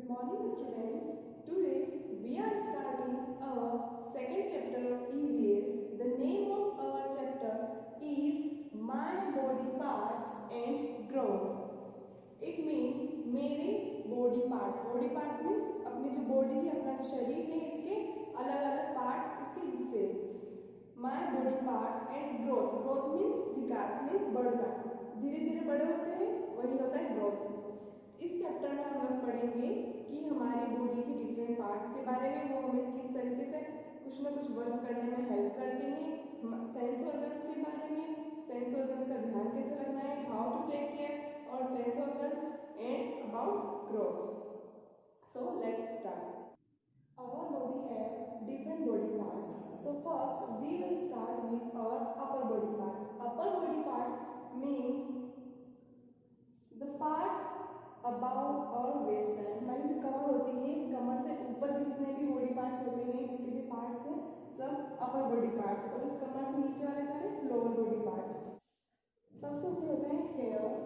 morning students. Today we are starting our second chapter of EVS. The name of our chapter is My Body Parts and Growth. It means मेरे body parts. Body parts means अपनी जो body है, अपना जो शरीर है, इसके अलग अलग parts, इसके हिस्से. My body parts and growth. Growth means Vikas, means बढ़ना. धीरे धीरे बड़े होते हैं, वही होता है growth. इस चैप्टर में हम लोग पढ़ेंगे कि हमारी बॉडी के डिफरेंट पार्ट्स के बारे में, वो हमें किस तरीके से कुछ ना कुछ वर्क करने में हेल्प करते हैं. सेंस ऑर्गन्स के बारे में, सेंस ऑर्गन्स का ध्यान कैसे रखना है, हाउ टू टेक केयर और sense organs and about growth. So let's start. Our body have different body parts. So first we will start with our upper body parts. Upper body parts means the part above our waistline. हमारी जो कमर होती है, इस कमर से ऊपर जितने भी body parts होते हैं, जितने भी पार्ट्स हैं, सब अपर बॉडी पार्ट्स, और इस कमर से नीचे वाले सारे लोअर बॉडी पार्ट्स. सबसे ऊपर होते हैं हेयर्स,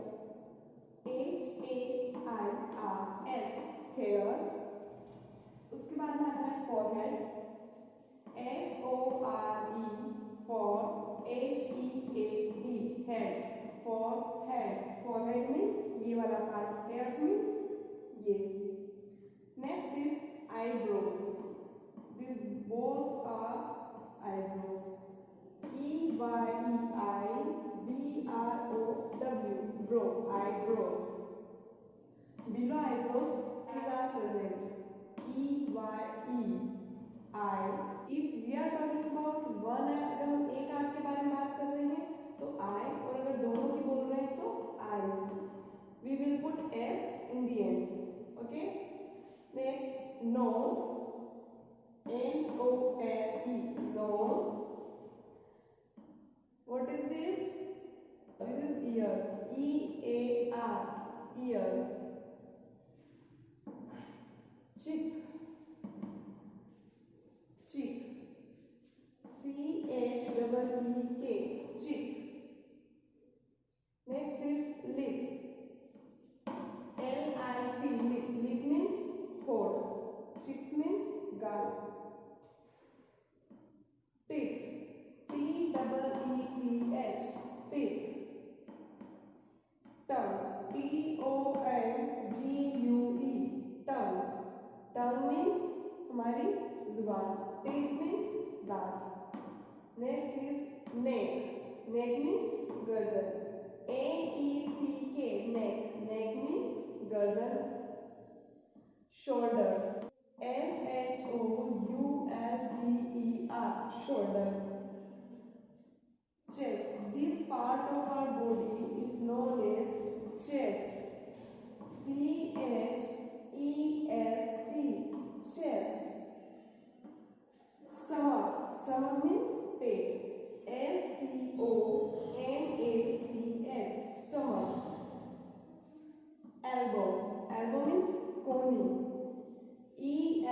HAIRS, हेयर्स. उसके बाद में आता है forehead, FORE, for, HEAD, head, forehead. Forehead means ये वाला part, hairs means ये. Next is eyebrows. These both are eyebrows. EYEIBROW, brow, eyebrows. Below eyebrows these are present. EYEI. If we are talking about one eye, अगर हम एक आँख के बारे में बात कर रहे हैं तो आई, और अगर दोनों की बोल रहे हैं तो eyes. We will put S in the end. Okay. Next, nose, NOSE, nose. What is this? This is ear, EAR, ear. Cheek, cheek, CHEEK, cheek. Next is lip, LIP, lip. Lip means throat, cheeks means gum. Teeth, TEETH, teeth. Tongue, TONGUE, tongue. Tongue means हमारी जुबान, teeth means दांत. Next is neck. Neck means गर्दन, NECK, neck. Neck means गर्दन. Shoulders, SHOULDER, shoulder. Chest. This part of our body is known as chest, CHEST, chest. Stomach. Stomach means pet, STOMACH, stomach. Elbow. Elbow means कोहनी,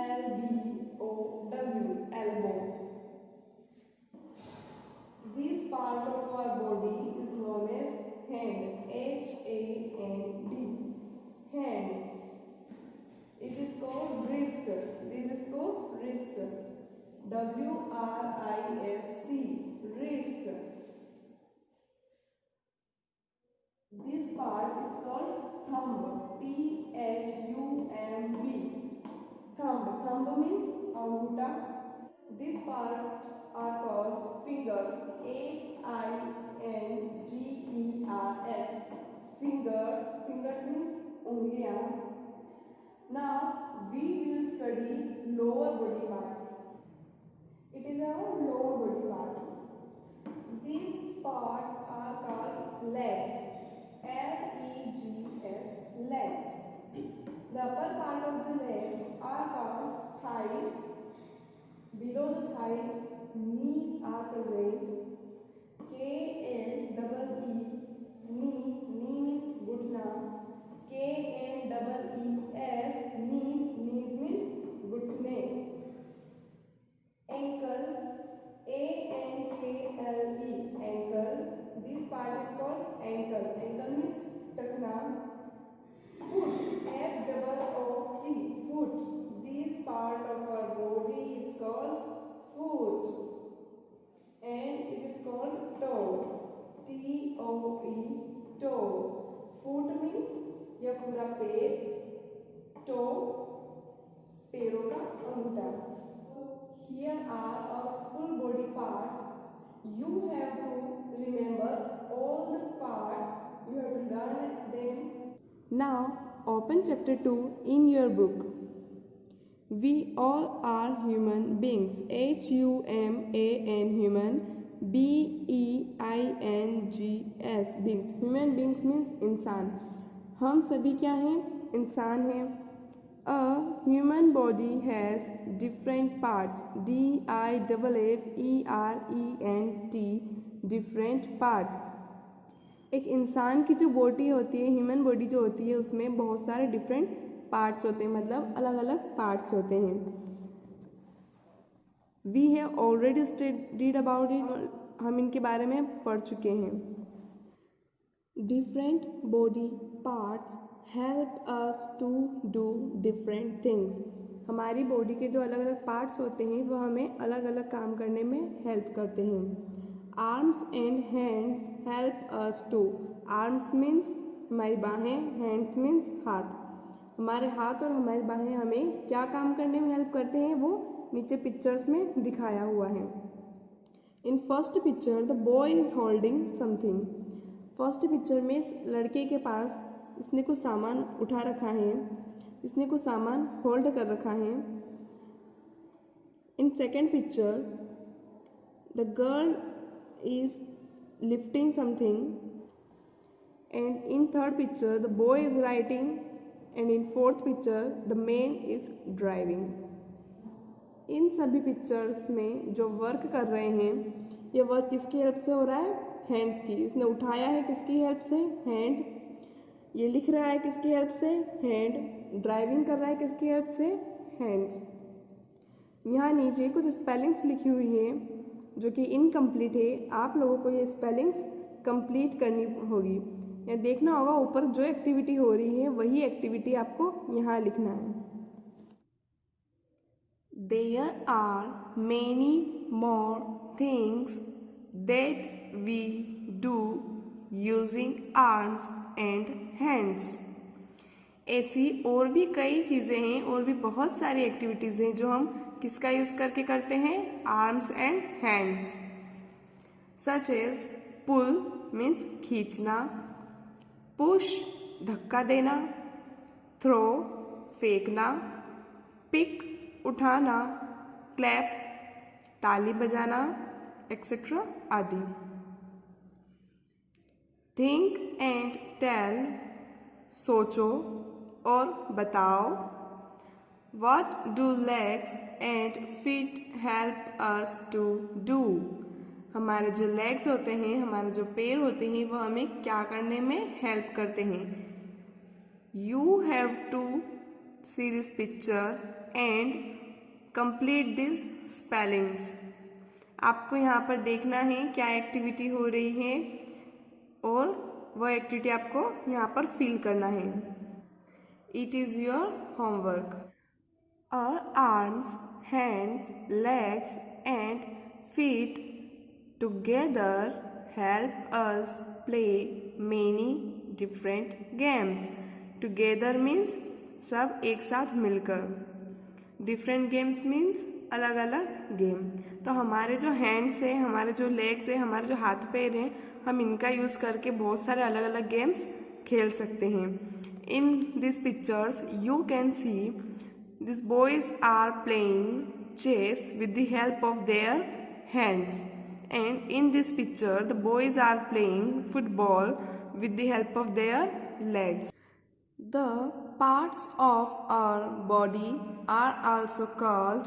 ELBOW, elbow. This part of our body is known as hand, HAND, hand. It is called wrist. This is called wrist, WRIST, wrist. This part is called thumb, THUMB, thumb. Thumb means अंगूठा. This part are called fingers, FINGERS, fingers. Fingers means उंगलियां. Now we will study lower body parts. It is our lower body part. These parts are called legs, LEGS, legs. The upper part of the leg are called thighs. Below the thighs, knees are present. KNEE, knee. Knee means घुटना. KNEES, knees. Knees means घुटने. Ankle, ANKLE, ankle. This part is called ankle. Ankle means टखना. Foot, FOOT, all the parts. You have to learn them. Now open chapter 2 in your book. We all are human beings. HUMAN human. BEINGS beings. Human beings means इंसान. हम सभी क्या हैं? इंसान हैं. A human body has different parts. DIFFERENT different parts. एक इंसान की जो बॉडी होती है, ह्यूमन बॉडी जो होती है, उसमें बहुत सारे डिफरेंट पार्ट्स होते हैं, मतलब अलग अलग पार्ट्स होते हैं. We have already studied about it. हम इनके बारे में पढ़ चुके हैं. Different body parts help us to do different things. हमारी बॉडी के जो अलग अलग पार्ट्स होते हैं वो हमें अलग अलग काम करने में हेल्प करते हैं. Arms and hands help us to. Arms means हमारी बाहें, हैंड्स मीन्स हाथ. हमारे हाथ और हमारी बाहें हमें क्या काम करने में हेल्प करते हैं वो नीचे पिक्चर्स में दिखाया हुआ है. In first picture the boy is holding something. First picture में लड़के के पास इसने कुछ सामान उठा रखा है, इसने कुछ सामान होल्ड कर रखा है. In second picture the girl is lifting something, and in third picture the boy is writing, and in fourth picture the man is driving. इन सभी पिक्चर्स में जो वर्क कर रहे हैं, ये वर्क किसकी हेल्प से हो रहा है? हैंड्स की. इसने उठाया है किसकी हेल्प से? हैंड. ये लिख रहा है किसकी हेल्प से? हैंड. ड्राइविंग कर रहा है किसकी हेल्प से? हैंड्स. यहाँ नीचे कुछ स्पेलिंग्स लिखी हुई है जो कि इनकम्प्लीट है. आप लोगों को ये स्पेलिंग्स कंप्लीट करनी होगी. या देखना होगा ऊपर जो एक्टिविटी हो रही है वही एक्टिविटी आपको यहाँ लिखना है. There are many more things that we do using arms and hands. ऐसी और भी कई चीज़ें हैं और भी बहुत सारी एक्टिविटीज़ हैं जो हम किसका यूज़ करके करते हैं? Arms and hands. Such as pull means खींचना, पुश धक्का देना, थ्रो फेंकना, पिक उठाना, क्लैप ताली बजाना, एक्सेट्रा आदि. थिंक एंड टेल सोचो और बताओ. What do legs and feet help us to do? हमारे जो legs होते हैं, हमारे जो पैर होते हैं, वो हमें क्या करने में हेल्प करते हैं? You have to see this picture and complete these spellings. आपको यहाँ पर देखना है क्या एक्टिविटी हो रही है और वो एक्टिविटी आपको यहाँ पर फील करना है. It is your homework. Our arms, hands, legs and feet together help us play many different games. Together means सब एक साथ मिलकर. Different games means अलग अलग गेम. तो हमारे जो हैंड्स हैं, हमारे जो लेग्स हैं, हमारे जो हाथ पैर हैं, हम इनका यूज़ करके बहुत सारे अलग अलग गेम्स खेल सकते हैं. In these pictures you can see these boys are playing chess with the help of their hands, and in this picture the boys are playing football with the help of their legs. The parts of our body are also called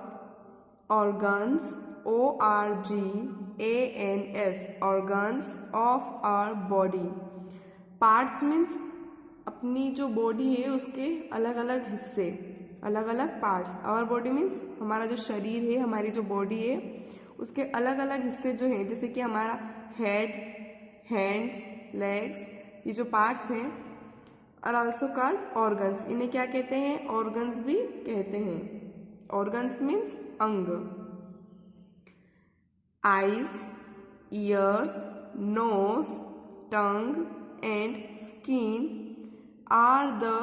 organs. ORGANS organs of our body. Parts means अपनी जो body है उसके अलग अलग हिस्से, अलग अलग parts. Our body means हमारा जो शरीर है, हमारी जो बॉडी है उसके अलग अलग हिस्से जो हैं, जैसे कि हमारा हेड, हैंड्स, लेग्स, ये जो पार्ट्स हैं आर आल्सो कॉल्ड ऑर्गन्स. इन्हें क्या कहते हैं? ऑर्गन्स भी कहते हैं. ऑर्गन्स मीन्स अंग. Eyes, ears, nose, tongue and skin are the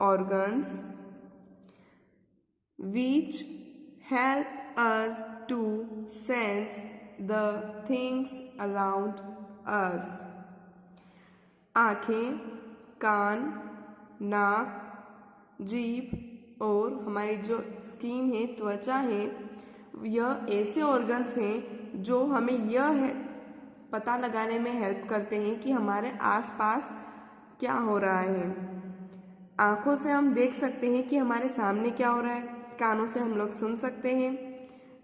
organs which help us to sense the things around us. आँखें, कान, नाक, जीभ और हमारी जो स्किन है, त्वचा है, यह ऐसे ऑर्गन्स हैं जो हमें यह है पता लगाने में हेल्प करते हैं कि हमारे आसपास क्या हो रहा है। आँखों से हम देख सकते हैं कि हमारे सामने क्या हो रहा है, कानों से हम लोग सुन सकते हैं,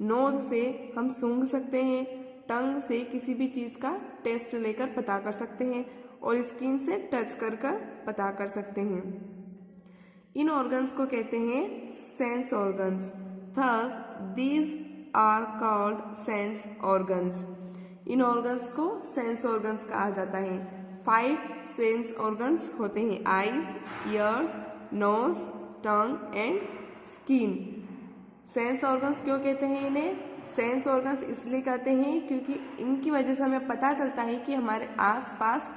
नोज से हम सूंघ सकते हैं, टंग से किसी भी चीज़ का टेस्ट लेकर पता कर सकते हैं और स्किन से टच कर कर पता कर सकते हैं। इन ऑर्गन्स को कहते हैं sense organs. Thus these are called sense organs. इन ऑर्गन्स को सेंस ऑर्गन्स कहा जाता है। 5 सेंस ऑर्गन्स होते हैं, eyes, ears, nose, tongue and skin. Sense organs क्यों कहते हैं इन्हें? सेंस ऑर्गन्स इसलिए कहते हैं क्योंकि इनकी वजह से हमें पता चलता है कि हमारे आसपास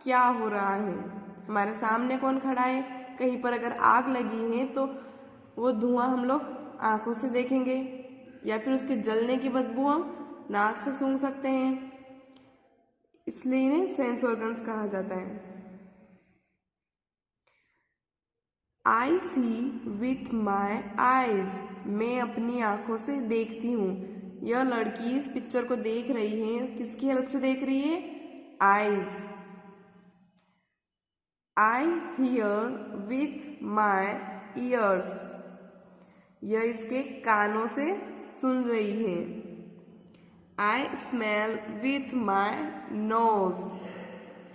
क्या हो रहा है, हमारे सामने कौन खड़ा है। कहीं पर अगर आग लगी है तो वो धुआं हम लोग आंखों से देखेंगे या फिर उसके जलने की बदबू हम नाक से सूंघ सकते हैं, इसलिए इन्हें सेंस ऑर्गन्स कहा जाता है। आई सी विथ माई आईज। मैं अपनी आंखों से देखती हूँ। यह लड़की इस पिक्चर को देख रही है, किसकी हेल्प से देख रही है? Eyes. I hear with my years. यह इसके कानों से सुन रही है। I smell with my nose.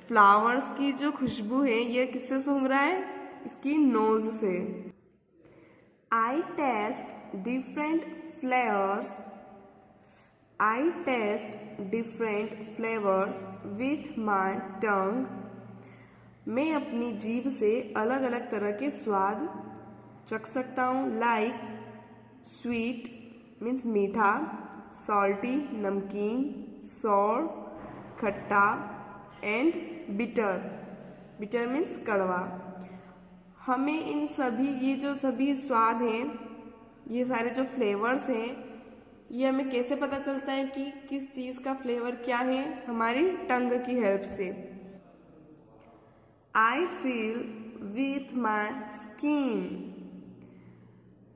Flowers की जो खुशबू है यह किससे सूंघ रहा है? इसकी नोज से। I taste different flavours. I taste different flavours with my tongue. मैं अपनी जीभ से अलग अलग तरह के स्वाद चख सकता हूँ। लाइक स्वीट मीन्स मीठा, सॉल्टी नमकीन, सॉर खट्टा एंड बिटर, बिटर मीन्स कड़वा। हमें इन सभी ये जो सभी स्वाद हैं, ये सारे जो फ्लेवर्स हैं, ये हमें कैसे पता चलता है कि किस चीज़ का फ्लेवर क्या है? हमारी टंग की हेल्प से। I feel with my skin.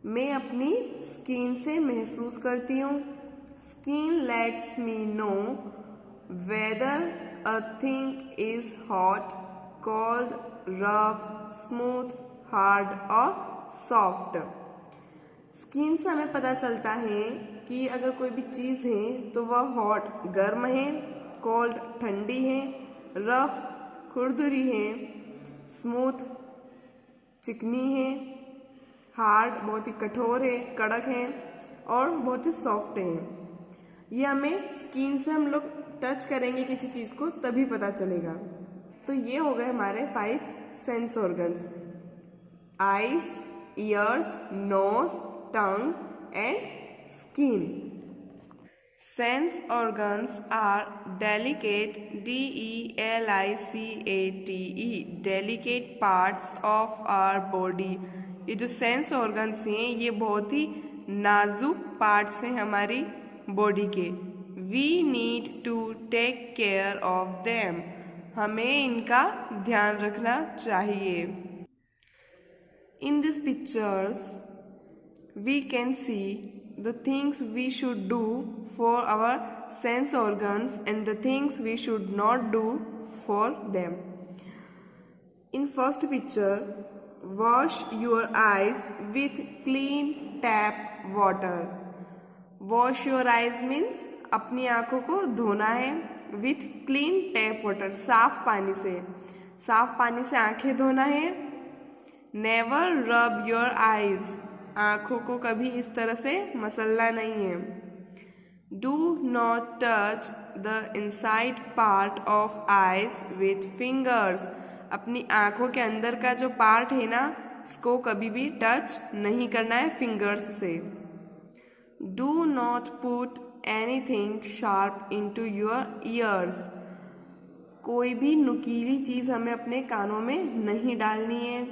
मैं अपनी स्किन से महसूस करती हूँ। Skin let's me know whether a thing is hot, cold, rough, smooth, hard और सॉफ्ट। स्किन से हमें पता चलता है कि अगर कोई भी चीज़ है तो वह हॉट गर्म है, कोल्ड ठंडी है, रफ खुरदुरी है, स्मूथ चिकनी है, हार्ड बहुत ही कठोर है, कड़क है और बहुत ही सॉफ्ट है। ये हमें स्किन से हम लोग टच करेंगे किसी चीज़ को तभी पता चलेगा। तो ये हो गए हमारे 5 sense organs, eyes, ears, nose, tongue and skin. Sense organs are delicate, delicate, delicate parts of our body। ये जो सेंस ऑर्गन्स हैं ये बहुत ही नाजुक पार्ट्स हैं हमारी बॉडी के। We need to take care of them। हमें इनका ध्यान रखना चाहिए। In these pictures we can see the things we should do for our sense organs and the things we should not do for them. In first picture, wash your eyes with clean tap water। Wash your eyes means अपनी आंखों को धोना है with clean tap water, साफ पानी से। साफ पानी से आंखें धोना है। Never rub your eyes। आँखों को कभी इस तरह से मसलना नहीं है। Do not touch the inside part of eyes with fingers. अपनी आँखों के अंदर का जो पार्ट है ना, इसको कभी भी टच नहीं करना है फिंगर्स से। Do not put anything sharp into your ears. कोई भी नुकीली चीज़ हमें अपने कानों में नहीं डालनी है।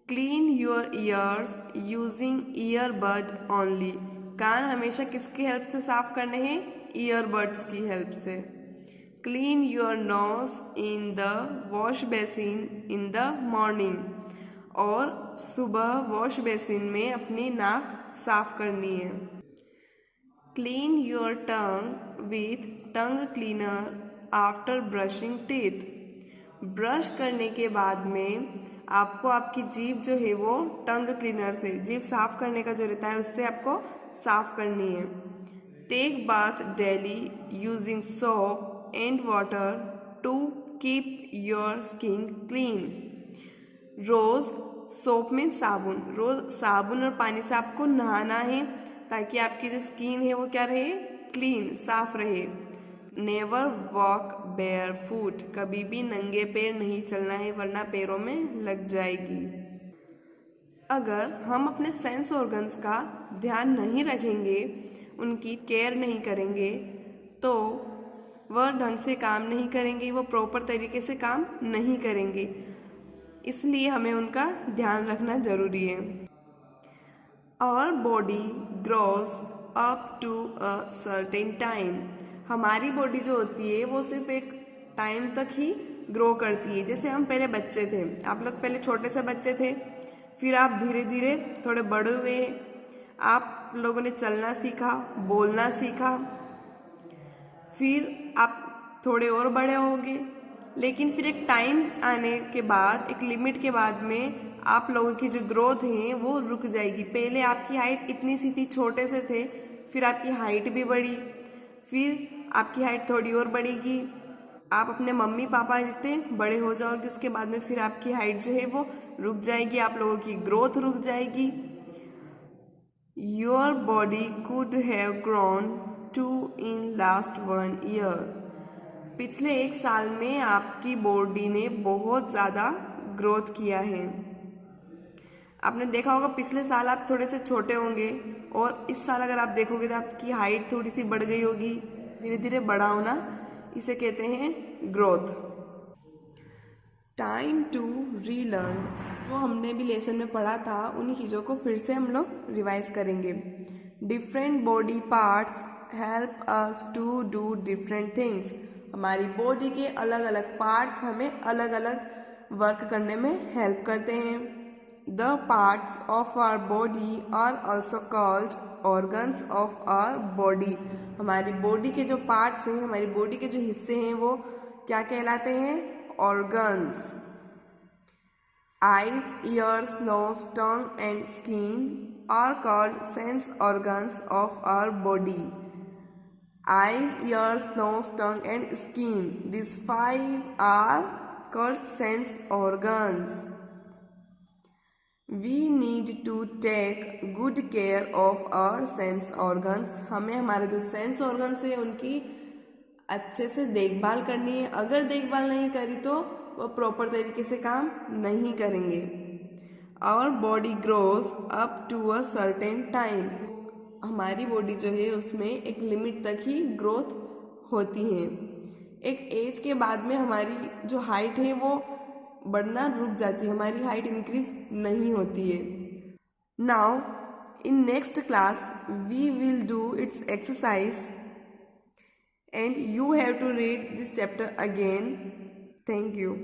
Clean your ears using earbud only. कान हमेशा किसकी हेल्प से साफ करने हैं? ईयरबड्स की हेल्प से। Clean your nose in the wash basin in the morning, और सुबह वॉश बेसिन में अपनी नाक साफ करनी है। Clean your tongue with tongue cleaner after brushing teeth, brush करने के बाद में आपको आपकी जीभ जो है वो टंग क्लीनर से, जीभ साफ करने का जो रहता है उससे आपको साफ करनी है। Take bath daily using soap and water to keep your skin clean, रोज सोप में साबुन, रोज साबुन और पानी से आपको नहाना है ताकि आपकी जो स्किन है वो क्या रहे, क्लीन, साफ रहे। नेवर वॉक बेयर फूट, कभी भी नंगे पैर नहीं चलना है वरना पैरों में लग जाएगी। अगर हम अपने सेंस ऑर्गन्स का ध्यान नहीं रखेंगे, उनकी केयर नहीं करेंगे, तो वह ढंग से काम नहीं करेंगे, वो प्रॉपर तरीके से काम नहीं करेंगे। इसलिए हमें उनका ध्यान रखना जरूरी है। और body grows up to a certain time, हमारी बॉडी जो होती है वो सिर्फ एक टाइम तक ही ग्रो करती है। जैसे हम पहले बच्चे थे, आप लोग पहले छोटे से बच्चे थे, फिर आप धीरे धीरे थोड़े बड़े हुए, आप लोगों ने चलना सीखा, बोलना सीखा, फिर आप थोड़े और बड़े होंगे, लेकिन फिर एक टाइम आने के बाद, एक लिमिट के बाद में आप लोगों की जो ग्रोथ है वो रुक जाएगी। पहले आपकी हाइट इतनी सी थी, छोटे से थे, फिर आपकी हाइट भी बढ़ी, फिर आपकी हाइट थोड़ी और बढ़ेगी, आप अपने मम्मी पापा जितने बड़े हो जाओगे, उसके बाद में फिर आपकी हाइट जो है वो रुक जाएगी, आप लोगों की ग्रोथ रुक जाएगी। Your body could have grown to in last 1 year, पिछले 1 साल में आपकी बॉडी ने बहुत ज़्यादा ग्रोथ किया है। आपने देखा होगा पिछले साल आप थोड़े से छोटे होंगे और इस साल अगर आप देखोगे तो आपकी हाइट थोड़ी सी बढ़ गई होगी, धीरे धीरे बड़ा होना, इसे कहते हैं ग्रोथ। टाइम टू रीलर्न, जो हमने भी लेसन में पढ़ा था उन्हीं चीज़ों को फिर से हम लोग रिवाइज करेंगे। Different body parts help us to do different things, हमारी बॉडी के अलग अलग पार्ट्स हमें अलग अलग वर्क करने में हेल्प करते हैं। The parts of our body are also called organs of our body, हमारी बॉडी के जो पार्ट्स हैं, हमारी बॉडी के जो हिस्से हैं वो क्या कहलाते हैं, organs. Eyes, ears, nose, tongue and skin are called sense organs of our body. Eyes, ears, nose, tongue and skin, these 5 are called sense organs. We need to take good care of our sense organs, हमें हमारे जो sense organs है उनकी अच्छे से देखभाल करनी है। अगर देखभाल नहीं करी तो वो प्रॉपर तरीके से काम नहीं करेंगे। Our body grows up to a certain time, हमारी बॉडी जो है उसमें एक लिमिट तक ही ग्रोथ होती है। एक एज के बाद में हमारी जो हाइट है वो बढ़ना रुक जाती है, हमारी हाइट इंक्रीज नहीं होती है। Now in next class we will do its exercise and you have to read this chapter again. Thank you.